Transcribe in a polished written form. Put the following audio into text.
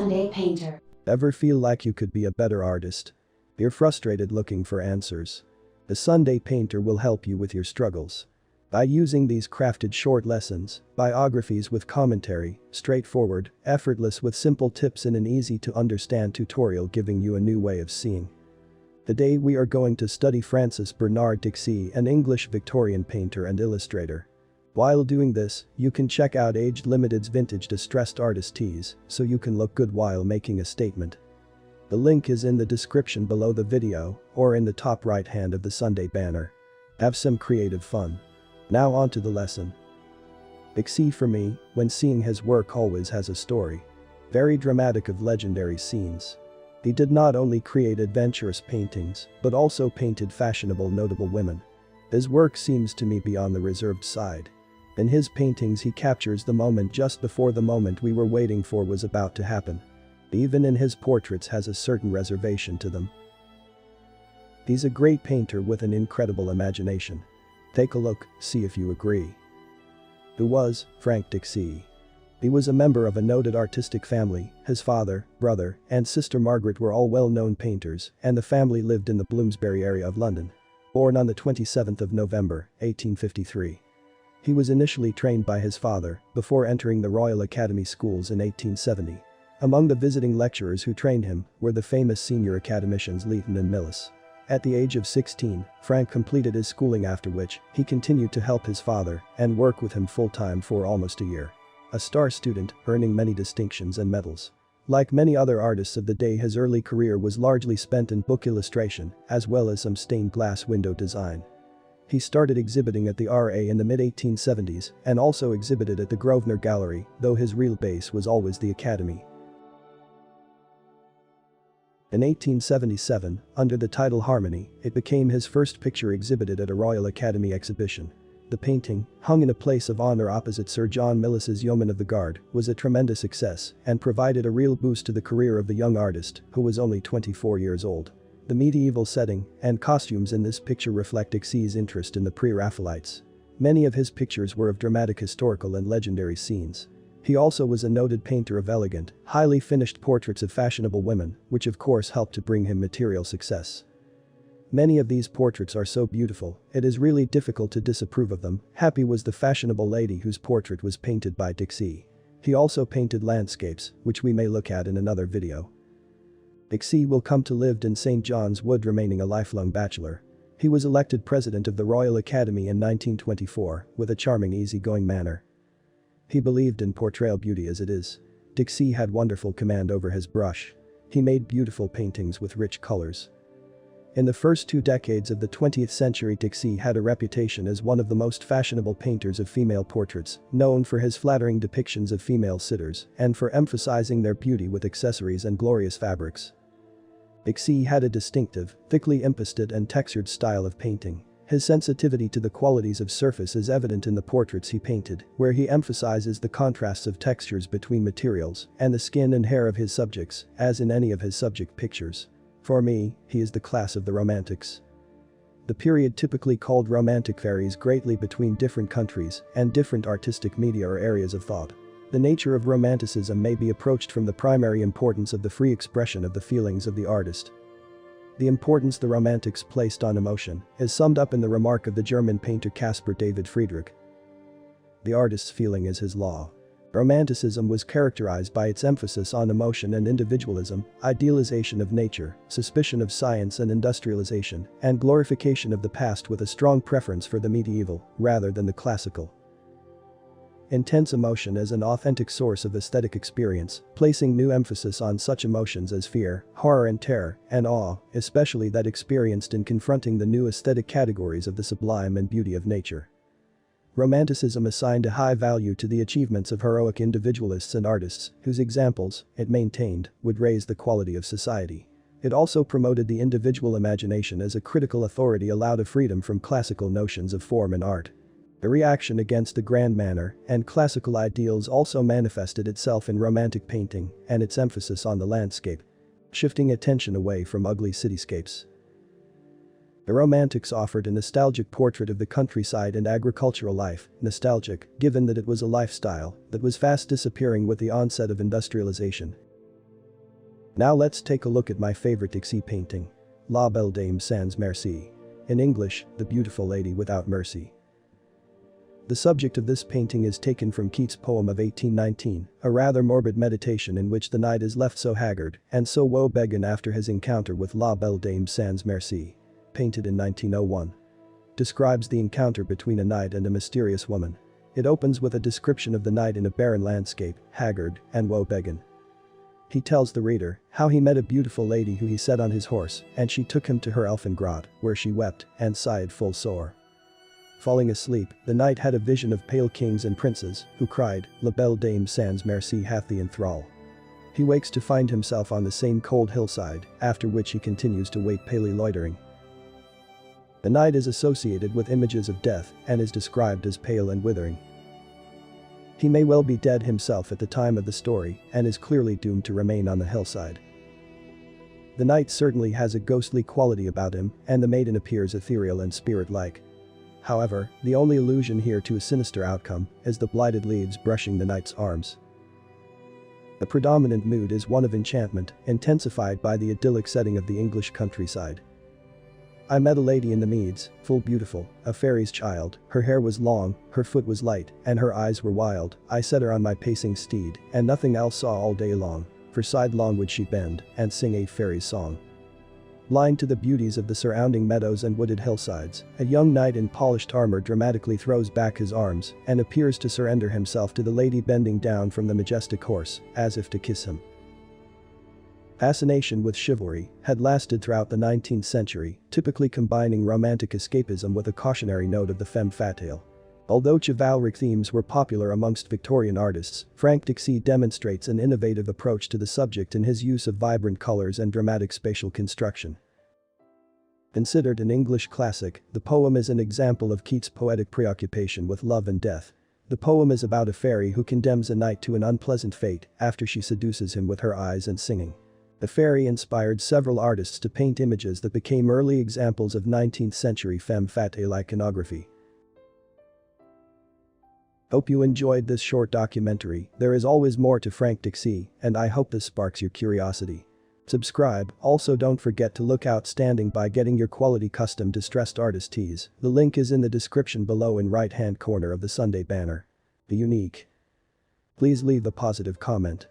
Sunday painter. Ever feel like you could be a better artist? You're frustrated looking for answers. The Sunday Painter will help you with your struggles. By using these crafted short lessons, biographies with commentary, straightforward, effortless with simple tips and an easy-to-understand tutorial giving you a new way of seeing. Today we are going to study Francis Bernard Dicksee, an English Victorian painter and illustrator. While doing this, you can check out Age Limited's vintage distressed artist tees, so you can look good while making a statement. The link is in the description below the video, or in the top right hand of the Sunday banner. Have some creative fun. Now on to the lesson. Dicksee for me, when seeing his work always has a story. Very dramatic of legendary scenes. He did not only create adventurous paintings, but also painted fashionable notable women. His work seems to me be on the reserved side. In his paintings he captures the moment just before the moment we were waiting for was about to happen. Even in his portraits has a certain reservation to them. He's a great painter with an incredible imagination. Take a look, see if you agree. Who was Frank Dicksee? He was a member of a noted artistic family. His father, brother, and sister Margaret were all well-known painters, and the family lived in the Bloomsbury area of London. Born on the 27th of November, 1853. He was initially trained by his father, before entering the Royal Academy schools in 1870. Among the visiting lecturers who trained him were the famous senior academicians Leighton and Millis. At the age of 16, Frank completed his schooling, after which he continued to help his father and work with him full-time for almost a year. A star student, earning many distinctions and medals. Like many other artists of the day, his early career was largely spent in book illustration, as well as some stained glass window design. He started exhibiting at the RA in the mid-1870s and also exhibited at the Grosvenor Gallery, though his real base was always the Academy. In 1877, under the title Harmony, it became his first picture exhibited at a Royal Academy exhibition. The painting, hung in a place of honor opposite Sir John Millis's Yeoman of the Guard, was a tremendous success and provided a real boost to the career of the young artist, who was only 24 years old. The medieval setting and costumes in this picture reflect Dicksee's interest in the Pre-Raphaelites. Many of his pictures were of dramatic historical and legendary scenes. He also was a noted painter of elegant, highly finished portraits of fashionable women, which of course helped to bring him material success. Many of these portraits are so beautiful, it is really difficult to disapprove of them. Happy was the fashionable lady whose portrait was painted by Dicksee. He also painted landscapes, which we may look at in another video. Dicksee will come to live in St. John's Wood, remaining a lifelong bachelor. He was elected president of the Royal Academy in 1924, with a charming, easygoing manner. He believed in portrayal beauty as it is. Dicksee had wonderful command over his brush. He made beautiful paintings with rich colors. In the first 2 decades of the 20th century, Dicksee had a reputation as one of the most fashionable painters of female portraits, known for his flattering depictions of female sitters and for emphasizing their beauty with accessories and glorious fabrics. Dicksee had a distinctive, thickly impasted and textured style of painting. His sensitivity to the qualities of surface is evident in the portraits he painted, where he emphasizes the contrasts of textures between materials and the skin and hair of his subjects, as in any of his subject pictures. For me, he is the class of the Romantics. The period typically called Romantic varies greatly between different countries and different artistic media or areas of thought. The nature of Romanticism may be approached from the primary importance of the free expression of the feelings of the artist. The importance the Romantics placed on emotion is summed up in the remark of the German painter Caspar David Friedrich. The artist's feeling is his law. Romanticism was characterized by its emphasis on emotion and individualism, idealization of nature, suspicion of science and industrialization, and glorification of the past, with a strong preference for the medieval, rather than the classical. Intense emotion as an authentic source of aesthetic experience, placing new emphasis on such emotions as fear, horror and terror, and awe, especially that experienced in confronting the new aesthetic categories of the sublime and beauty of nature. Romanticism assigned a high value to the achievements of heroic individualists and artists, whose examples, it maintained, would raise the quality of society. It also promoted the individual imagination as a critical authority, allowed a freedom from classical notions of form and art. The reaction against the grand manner and classical ideals also manifested itself in Romantic painting and its emphasis on the landscape, shifting attention away from ugly cityscapes. The Romantics offered a nostalgic portrait of the countryside and agricultural life, nostalgic, given that it was a lifestyle that was fast disappearing with the onset of industrialization. Now let's take a look at my favorite Dixie painting. La Belle Dame sans Merci. In English, The Beautiful Lady Without Mercy. The subject of this painting is taken from Keats' poem of 1819, a rather morbid meditation in which the knight is left so haggard and so woe-begone after his encounter with La Belle Dame sans Merci. Painted in 1901. Describes the encounter between a knight and a mysterious woman. It opens with a description of the knight in a barren landscape, haggard and woe-begone. He tells the reader how he met a beautiful lady who he set on his horse, and she took him to her elfin grot, where she wept and sighed full sore. Falling asleep, the knight had a vision of pale kings and princes, who cried, La Belle Dame sans Merci hath thee in thrall. He wakes to find himself on the same cold hillside, after which he continues to wait palely loitering. The knight is associated with images of death and is described as pale and withering. He may well be dead himself at the time of the story and is clearly doomed to remain on the hillside. The knight certainly has a ghostly quality about him, and the maiden appears ethereal and spirit-like. However, the only allusion here to a sinister outcome is the blighted leaves brushing the knight's arms. The predominant mood is one of enchantment, intensified by the idyllic setting of the English countryside. I met a lady in the meads, full beautiful, a fairy's child, her hair was long, her foot was light, and her eyes were wild. I set her on my pacing steed, and nothing else saw all day long, for sidelong would she bend, and sing a fairy's song. Blind to the beauties of the surrounding meadows and wooded hillsides, a young knight in polished armor dramatically throws back his arms and appears to surrender himself to the lady bending down from the majestic horse, as if to kiss him. Fascination with chivalry had lasted throughout the 19th century, typically combining romantic escapism with a cautionary note of the femme fatale. Although chivalric themes were popular amongst Victorian artists, Frank Dicksee demonstrates an innovative approach to the subject in his use of vibrant colors and dramatic spatial construction. Considered an English classic, the poem is an example of Keats' poetic preoccupation with love and death. The poem is about a fairy who condemns a knight to an unpleasant fate after she seduces him with her eyes and singing. The fairy inspired several artists to paint images that became early examples of 19th century femme fatale iconography. Hope you enjoyed this short documentary. There is always more to Frank Dicksee, and I hope this sparks your curiosity. Subscribe. Also, don't forget to look outstanding by getting your quality custom distressed artist tees. The link is in the description below in right hand corner of the Sunday banner. Be unique. Please leave a positive comment.